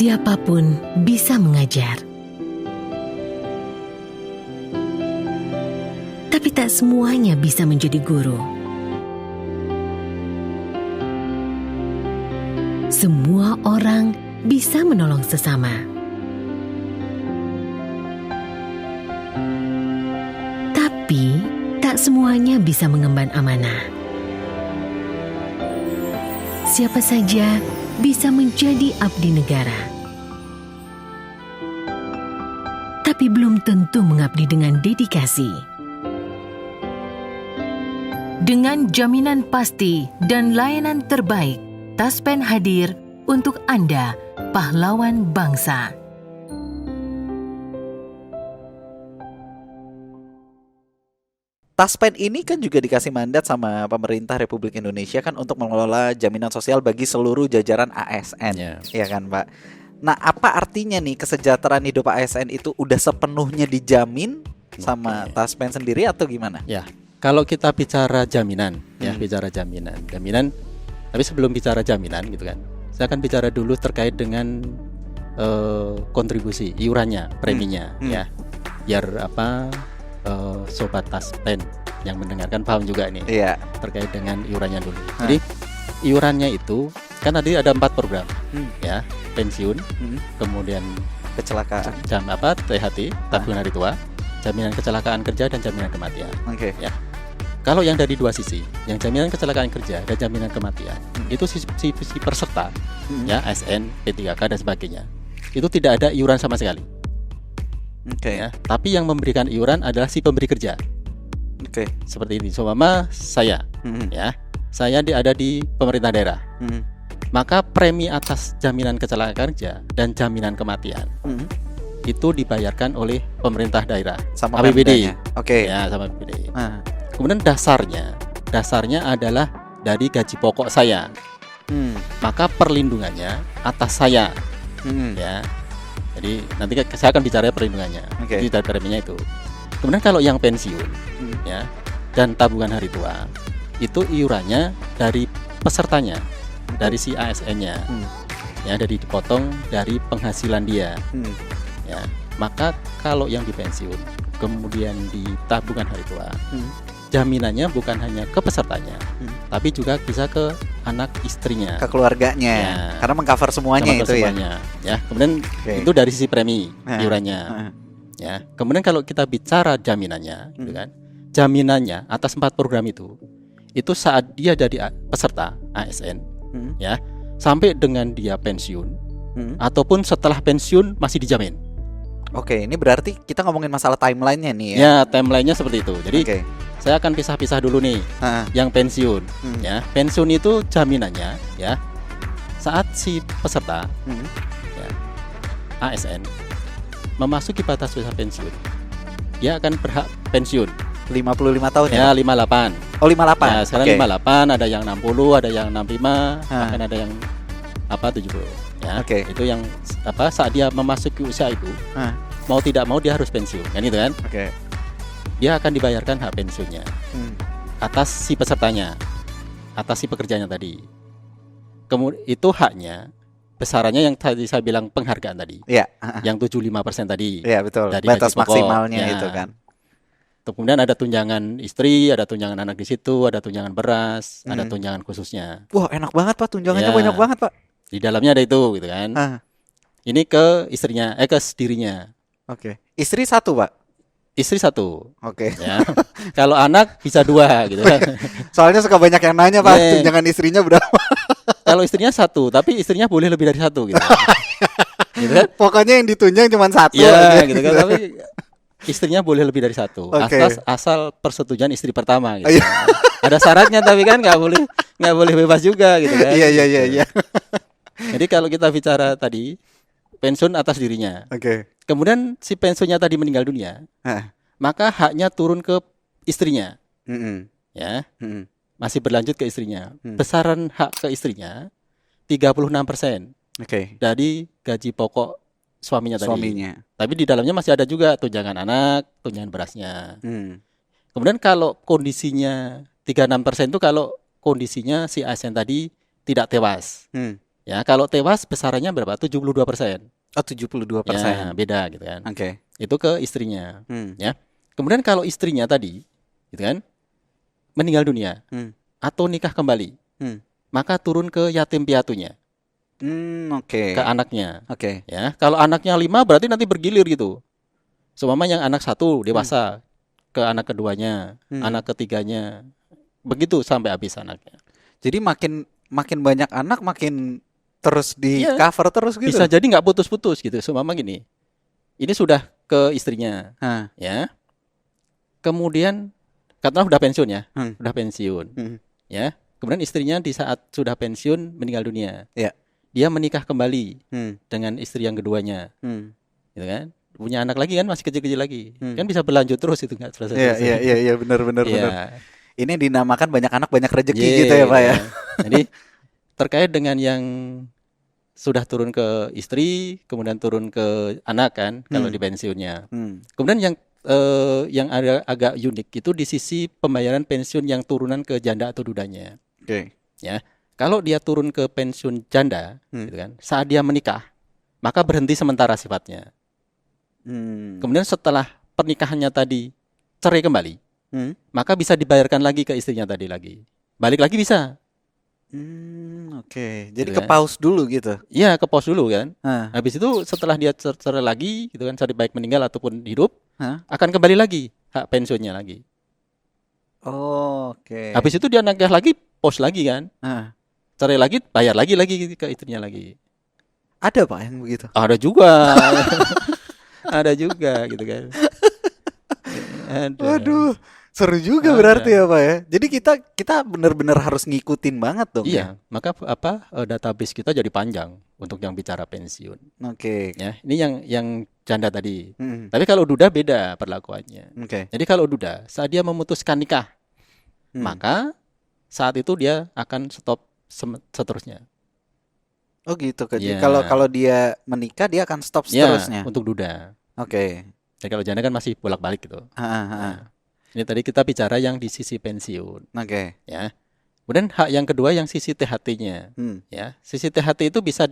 Siapapun bisa mengajar. Tapi tak semuanya bisa menjadi guru. Semua orang bisa menolong sesama. Tapi tak semuanya bisa mengemban amanah. Siapa saja bisa menjadi abdi negara. Tapi belum tentu mengabdi dengan dedikasi. Dengan jaminan pasti dan layanan terbaik, Taspen hadir untuk Anda, pahlawan bangsa. Taspen ini kan juga dikasih mandat sama pemerintah Republik Indonesia kan untuk mengelola jaminan sosial bagi seluruh jajaran ASN, ya kan Pak? Nah, apa artinya nih kesejahteraan hidup ASN itu udah sepenuhnya dijamin sama Taspen sendiri atau gimana? Ya, kalau kita bicara jaminan, bicara jaminan. Tapi sebelum bicara jaminan gitu kan, saya akan bicara dulu terkait dengan kontribusi, iurannya, preminya, ya, biar Sobat Taspen yang mendengarkan paham juga nih terkait dengan iurannya dulu. Jadi iurannya itu kan tadi ada 4 program, ya, pensiun, kemudian kecelakaan, THT, tabungan hari tua, jaminan kecelakaan kerja dan jaminan kematian. Ya. Kalau yang dari dua sisi, yang jaminan kecelakaan kerja dan jaminan kematian, itu si peserta, ya, ASN, P3K dan sebagainya, itu tidak ada iuran sama sekali. Ya, tapi yang memberikan iuran adalah si pemberi kerja. Seperti ini. Seumpama saya, ya, saya ada di pemerintah daerah. Maka premi atas jaminan kecelakaan kerja dan jaminan kematian itu dibayarkan oleh pemerintah daerah sama APBD. Ya, sama APBD. Kemudian dasarnya adalah dari gaji pokok saya. Maka perlindungannya atas saya. Ya. Jadi nanti saya akan bicara perlindungannya. Jadi dari preminya itu. Kemudian kalau yang pensiun, ya, dan tabungan hari tua, itu iurannya dari pesertanya, dari si ASN-nya, ya, dari dipotong dari penghasilan dia. Ya, maka kalau yang di pensiun, kemudian di tabungan hari tua, jaminannya bukan hanya ke pesertanya, tapi juga bisa ke anak istrinya, ke keluarganya, ya, karena mengcover semuanya itu semuanya. Ya. Kemudian itu dari sisi premi iurannya. Ya. Kemudian kalau kita bicara jaminannya, gitu kan, jaminannya atas 4 program itu saat dia jadi peserta ASN, ya, sampai dengan dia pensiun, ataupun setelah pensiun masih dijamin. Ini berarti kita ngomongin masalah timelinenya nih ya. Ya, timelinenya seperti itu. Jadi saya akan pisah-pisah dulu nih. Yang pensiun, ya. Pensiun itu jaminannya, ya, saat si peserta, ya, ASN memasuki batas usia pensiun, dia akan berhak pensiun 55 tahun ya. 58. Oh, 58. Ya, sekarang 58, ada yang 60, ada yang 65, bahkan ada yang 70. Ya. Itu yang saat dia memasuki usia itu, mau tidak mau dia harus pensiun, kan itu kan? Dia akan dibayarkan hak pensiunnya atas si pesertanya, atas si pekerjanya tadi. Kemudian itu haknya, besarannya yang tadi saya bilang penghargaan tadi, yang 75% tadi. Iya, betul. Dari batas gaji pokok, maksimalnya ya. Itu kan. Kemudian ada tunjangan istri, ada tunjangan anak di situ, ada tunjangan beras, ada tunjangan khususnya. Wah, enak banget Pak, tunjangannya banyak banget Pak. Di dalamnya ada itu, gitu kan? Ini ke istrinya, ke dirinya. Istri 1 Pak. Istri 1. Ya. Kalau anak bisa 2 gitu kan. Soalnya suka banyak yang nanya Pak, tunjangan istrinya berapa? Kalau istrinya 1, tapi istrinya boleh lebih dari 1 gitu. Gitu kan? Pokoknya yang ditunjang cuma 1 ya, gitu kan. Tapi istrinya boleh lebih dari 1. Asal persetujuan istri pertama gitu. Ada syaratnya tapi kan nggak boleh bebas juga gitu kan. Iya. Jadi kalau kita bicara tadi pensiun atas dirinya. Kemudian si pensiunnya tadi meninggal dunia, maka haknya turun ke istrinya. Ya, masih berlanjut ke istrinya. Besaran hak ke istrinya 36% dari gaji pokok suaminya tadi. Tapi di dalamnya masih ada juga tunjangan anak, tunjangan berasnya. Kemudian kalau kondisinya 36% itu kalau kondisinya si ASN tadi tidak tewas. Ya, kalau tewas besarannya berapa? 72%. Oh, 72%. Ya, beda gitu kan. Oke. Itu ke istrinya, ya. Kemudian kalau istrinya tadi, gitu kan, meninggal dunia atau nikah kembali, maka turun ke yatim piatunya. Oke. Ke anaknya. Oke. Ya, kalau anaknya 5 berarti nanti bergilir gitu. Seumpama yang anak 1 dewasa ke anak keduanya, anak ketiganya, begitu sampai habis anaknya. Jadi makin banyak anak makin terus di cover terus gitu. Bisa jadi nggak putus-putus gitu. Seumpama gini, ini sudah ke istrinya, ya. Kemudian karena udah pensiun ya, udah pensiun, ya. Kemudian istrinya di saat sudah pensiun meninggal dunia, dia menikah kembali dengan istri yang keduanya, gitu kan. Punya anak lagi kan, masih kecil-kecil lagi, kan bisa berlanjut terus itu nggak selesai. Iya benar. Ini dinamakan banyak anak banyak rezeki gitu ya Pak ya. Jadi terkait dengan yang sudah turun ke istri, kemudian turun ke anak kan, kalau di pensiunnya. Kemudian yang agak unik itu di sisi pembayaran pensiun yang turunan ke janda atau dudanya. Oke. Ya, kalau dia turun ke pensiun janda, gitu kan, saat dia menikah, maka berhenti sementara sifatnya. Kemudian setelah pernikahannya tadi cerai kembali, maka bisa dibayarkan lagi ke istrinya tadi lagi. Balik lagi bisa. Oke. Jadi ke pause dulu gitu. Iya, ke pause dulu kan. Habis itu setelah dia cerai lagi gitu kan, baik meninggal ataupun hidup, akan kembali lagi hak pensiunnya lagi. Oke. Habis itu dia nikah lagi, pause lagi kan. Cerai lagi, bayar lagi ke istrinya lagi. Ada Pak yang begitu? Ada juga. Ada juga gitu kan. Waduh. Seru juga berarti ya Pak ya. Jadi kita benar-benar harus ngikutin banget dong. Iya, maka database kita jadi panjang untuk yang bicara pensiun. Oke. Ya, ini yang janda tadi. Tapi kalau duda beda perlakuannya. Oke. Jadi kalau duda saat dia memutuskan nikah, maka saat itu dia akan stop seterusnya. Oh gitu kan. Jadi kalau dia menikah dia akan stop seterusnya. Untuk duda. Oke. Jadi kalau janda kan masih bolak-balik gitu. Ini tadi kita bicara yang di sisi pensiun. Oke. Ya. Kemudian hak yang kedua yang sisi THT-nya. Ya, sisi THT itu bisa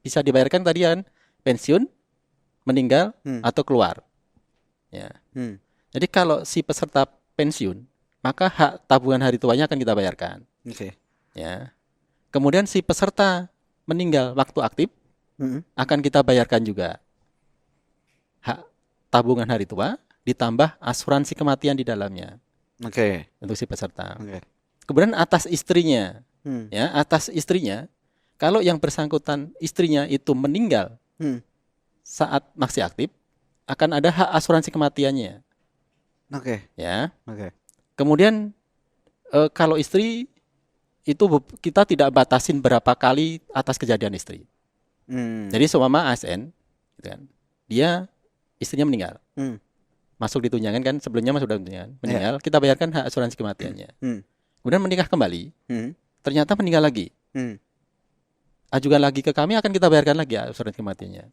bisa dibayarkan tadi kan, pensiun, meninggal atau keluar. Ya. Jadi kalau si peserta pensiun, maka hak tabungan hari tuanya akan kita bayarkan. Oke. Ya. Kemudian si peserta meninggal waktu aktif akan kita bayarkan juga hak tabungan hari tua ditambah asuransi kematian di dalamnya. Oke. Untuk si peserta. Oke. Kemudian atas istrinya, ya, atas istrinya, kalau yang bersangkutan istrinya itu meninggal saat masih aktif, akan ada hak asuransi kematiannya. Oke. Ya. Oke. Kemudian kalau istri itu kita tidak batasin berapa kali atas kejadian istri. Jadi seumpama ASN, gitu kan, dia istrinya meninggal. Masuk di tunjangan kan, sebelumnya sudah tunjangan, meninggal, kita bayarkan hak asuransi kematiannya. Kemudian menikah kembali, ternyata meninggal lagi, ajukan lagi ke kami, akan kita bayarkan lagi asuransi kematiannya.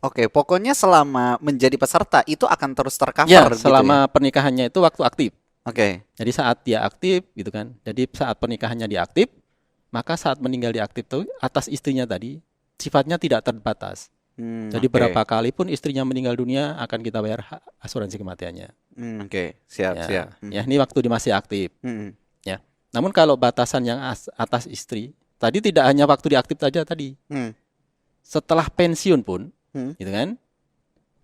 Oke, pokoknya selama menjadi peserta itu akan terus tercover. Ya, selama pernikahannya itu waktu aktif. Oke. Jadi saat dia aktif, gitu kan. Jadi saat pernikahannya dia aktif, maka saat meninggal dia aktif itu atas istrinya tadi sifatnya tidak terbatas. Jadi berapa kali pun istrinya meninggal dunia akan kita bayar asuransi kematiannya. Oke, siap. Ya, ini waktu dia masih aktif. Ya. Namun kalau batasan yang atas istri, tadi tidak hanya waktu dia aktif saja tadi. Setelah pensiun pun, gitu kan?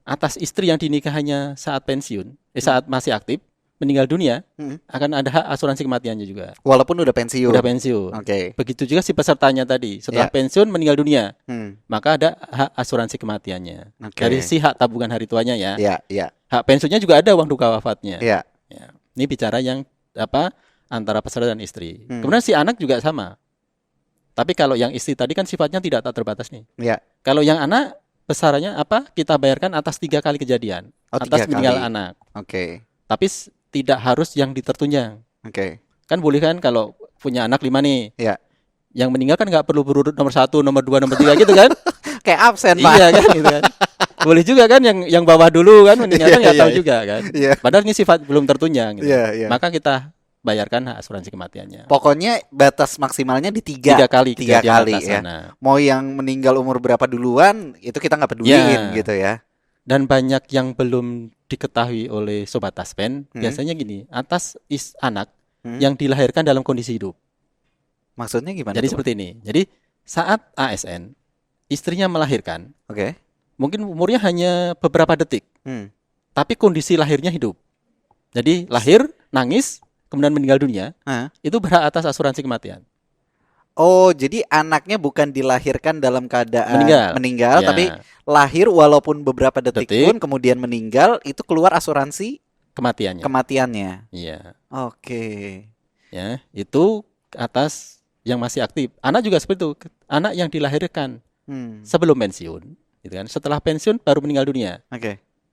Atas istri yang dinikahannya saat pensiun, saat masih aktif, meninggal dunia, akan ada hak asuransi kematiannya juga. Walaupun udah pensiun. Udah pensiun. Oke. Begitu juga si pesertanya tadi, setelah pensiun meninggal dunia, maka ada hak asuransi kematiannya. Dari si hak tabungan hari tuanya ya. Iya. Hak pensiunnya juga ada uang duka wafatnya. Iya. Ya. Ini bicara yang antara peserta dan istri. Kemudian si anak juga sama. Tapi kalau yang istri tadi kan sifatnya tidak tak terbatas nih. Iya. Kalau yang anak besarannya kita bayarkan atas 3 kali kejadian. Atas meninggal anak. Oke. Tapi tidak harus yang ditertunjang. Oke. Kan boleh kan kalau punya anak 5 nih. Iya. Yang meninggal kan nggak perlu berurut nomor 1, nomor 2, nomor 3 gitu kan? Kayak absen Pak. Iya kan gitu kan. Boleh juga kan yang bawah dulu kan meninggal kan nggak tahu juga kan. Iya. Padahal ini sifat belum tertunjang gitu. Iya. Maka kita bayarkan hak asuransi kematiannya. Pokoknya batas maksimalnya di tiga kali ya. sana. Mau yang meninggal umur berapa duluan itu kita nggak peduliin gitu ya. Dan banyak yang belum diketahui oleh Sobat Taspen, biasanya gini, atas anak yang dilahirkan dalam kondisi hidup. Maksudnya gimana? Jadi seperti ini. Jadi saat ASN istrinya melahirkan, mungkin umurnya hanya beberapa detik, tapi kondisi lahirnya hidup. Jadi lahir, nangis, kemudian meninggal dunia, itu berhak atas asuransi kematian. Oh, jadi anaknya bukan dilahirkan dalam keadaan meninggal ya. Tapi lahir walaupun beberapa detik pun kemudian meninggal, itu keluar asuransi kematiannya. Iya. Oke. Ya, itu atas yang masih aktif. Anak juga seperti itu. Anak yang dilahirkan sebelum pensiun, gitu kan? Setelah pensiun baru meninggal dunia.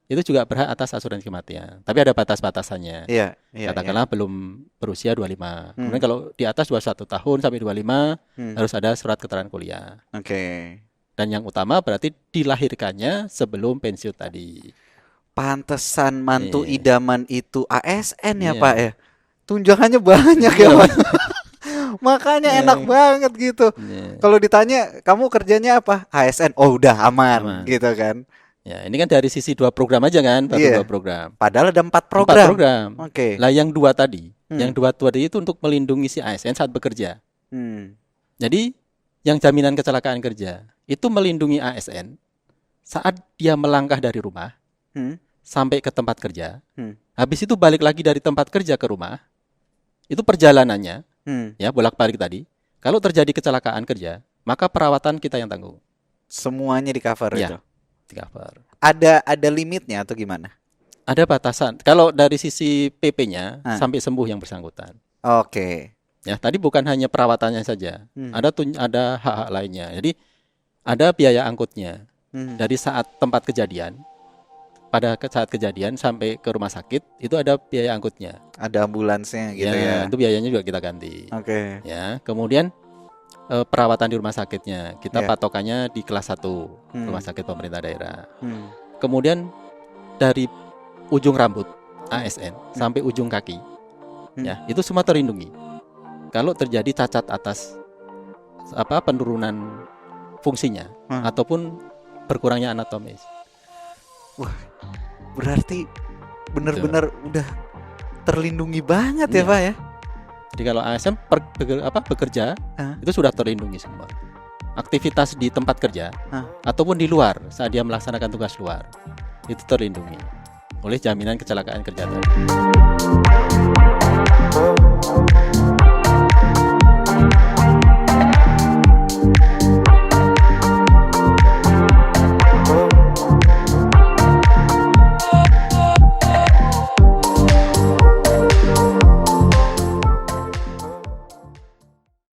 Itu juga berhak atas asuransi kematian. Tapi ada batas-batasannya. Katakanlah belum berusia 25. Kemudian kalau di atas 21 tahun sampai 25 harus ada surat keterangan kuliah. Dan yang utama berarti dilahirkannya sebelum pensiun tadi. Pantesan mantu idaman itu ASN ya Pak ya. Tunjangannya banyak ya Pak. Makanya enak banget gitu. Kalau ditanya kamu kerjanya apa? ASN. Oh udah aman. Gitu kan. Ya, ini kan dari sisi 2 program aja kan, baru 2 program. Padahal ada 4 program. 4 program. Lah yang 2 tadi, yang 2 tadi itu untuk melindungi si ASN saat bekerja. Jadi yang jaminan kecelakaan kerja itu melindungi ASN saat dia melangkah dari rumah sampai ke tempat kerja. Habis itu balik lagi dari tempat kerja ke rumah. Itu perjalanannya, ya bolak-balik tadi. Kalau terjadi kecelakaan kerja, maka perawatan kita yang tanggung. Semuanya di cover itu. Cover. Ada limitnya atau gimana? Ada batasan. Kalau dari sisi PP-nya sampai sembuh yang bersangkutan. Ya, tadi bukan hanya perawatannya saja. Ada hak-hak lainnya. Jadi ada biaya angkutnya. Dari saat tempat kejadian, pada saat kejadian sampai ke rumah sakit itu ada biaya angkutnya. Ada ambulansnya gitu ya. Itu biayanya juga kita ganti. Ya, kemudian perawatan di rumah sakitnya kita patokannya di kelas 1 rumah sakit pemerintah daerah. Kemudian dari ujung rambut ASN sampai ujung kaki, ya itu semua terlindungi. Kalau terjadi cacat atas penurunan fungsinya ataupun berkurangnya anatomis. Wah, berarti benar-benar udah terlindungi banget ya Pak ya. Jadi kalau ASN bekerja itu sudah terlindungi semua. Aktivitas di tempat kerja ataupun di luar saat dia melaksanakan tugas luar itu terlindungi oleh jaminan kecelakaan kerja tadi.